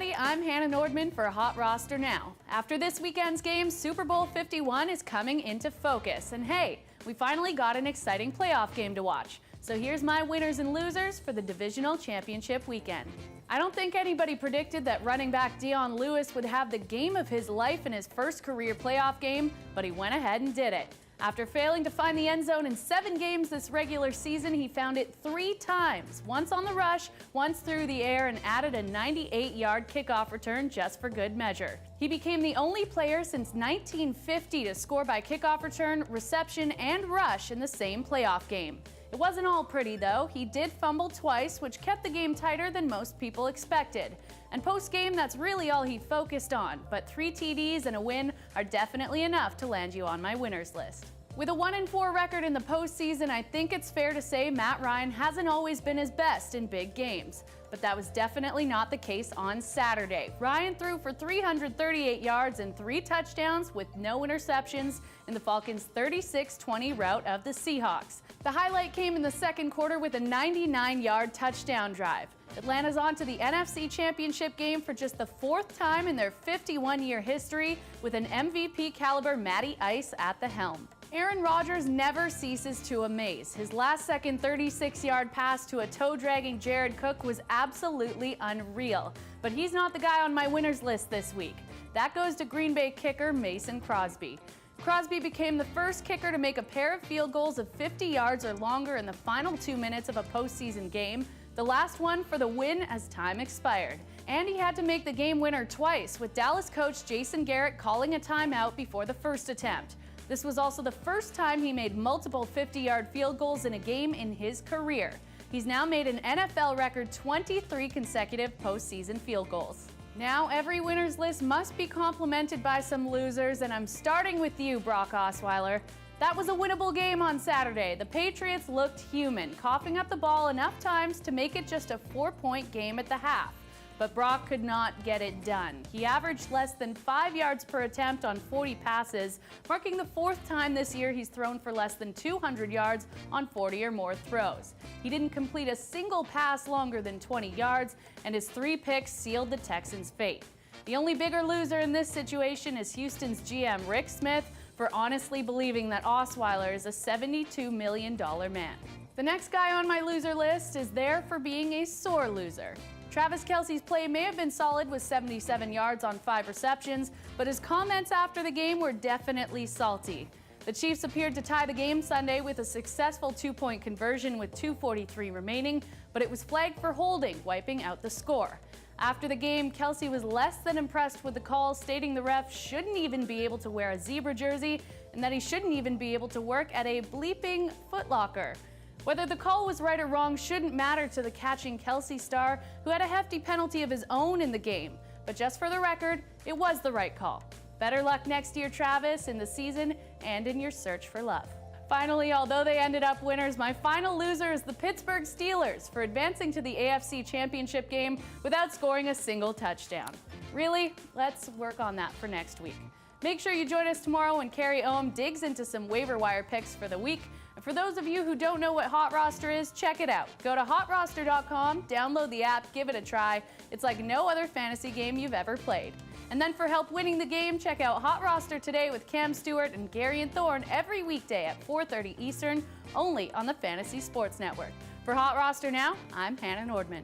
everybody, I'm Hannah Nordman for Hot Roster Now. After this weekend's game, Super Bowl 51 is coming into focus. And hey, we finally got an exciting playoff game to watch. So here's my winners and losers for the divisional championship weekend. I don't think anybody predicted that running back Dion Lewis would have the game of his life in his first career playoff game, but he went ahead and did it. After failing to find the end zone in 7 games this regular season, he found it 3 times, once on the rush, once through the air, and added a 98-yard kickoff return just for good measure. He became the only player since 1950 to score by kickoff return, reception, and rush in the same playoff game. It wasn't all pretty, though. He did fumble twice, which kept the game tighter than most people expected. And post-game, that's really all he focused on. But 3 TDs and a win are definitely enough to land you on my winners list. With a 1-4 record in the postseason, I think it's fair to say Matt Ryan hasn't always been his best in big games. But that was definitely not the case on Saturday. Ryan threw for 338 yards and 3 touchdowns with no interceptions in the Falcons' 36-20 rout of the Seahawks. The highlight came in the second quarter with a 99-yard touchdown drive. Atlanta's on to the NFC Championship game for just the 4th time in their 51-year history with an MVP-caliber Matty Ice at the helm. Aaron Rodgers never ceases to amaze. His last-second 36-yard pass to a toe-dragging Jared Cook was absolutely unreal. But he's not the guy on my winners list this week. That goes to Green Bay kicker Mason Crosby. Crosby became the first kicker to make a pair of field goals of 50 yards or longer in the final 2 minutes of a postseason game, the last one for the win as time expired. And he had to make the game winner twice, with Dallas coach Jason Garrett calling a timeout before the first attempt. This was also the first time he made multiple 50-yard field goals in a game in his career. He's now made an NFL record 23 consecutive postseason field goals. Now every winner's list must be complemented by some losers, and I'm starting with you, Brock Osweiler. That was a winnable game on Saturday. The Patriots looked human, coughing up the ball enough times to make it just a 4-point game at the half. But Brock could not get it done. He averaged less than 5 yards per attempt on 40 passes, marking the 4th time this year he's thrown for less than 200 yards on 40 or more throws. He didn't complete a single pass longer than 20 yards, and his 3 picks sealed the Texans' fate. The only bigger loser in this situation is Houston's GM Rick Smith for honestly believing that Osweiler is a $72 million man. The next guy on my loser list is there for being a sore loser. Travis Kelce's play may have been solid with 77 yards on 5 receptions, but his comments after the game were definitely salty. The Chiefs appeared to tie the game Sunday with a successful 2-point conversion with 2:43 remaining, but it was flagged for holding, wiping out the score. After the game, Kelce was less than impressed with the call, stating the ref shouldn't even be able to wear a zebra jersey and that he shouldn't even be able to work at a bleeping Foot Locker. Whether the call was right or wrong shouldn't matter to the catching Kelce star, who had a hefty penalty of his own in the game. But just for the record, it was the right call. Better luck next year, Travis, in the season and in your search for love. Finally, although they ended up winners, my final loser is the Pittsburgh Steelers for advancing to the AFC Championship game without scoring a single touchdown. Really? Let's work on that for next week. Make sure you join us tomorrow when Carrie Ohm digs into some waiver wire picks for the week. And for those of you who don't know what HotRoster is, check it out. Go to HotRoster.com, download the app, give it a try. It's like no other fantasy game you've ever played. And then for help winning the game, check out HotRoster Today with Cam Stewart and Gary and Thorne every weekday at 4:30 Eastern, only on the Fantasy Sports Network. For HotRoster Now, I'm Hannah Nordman.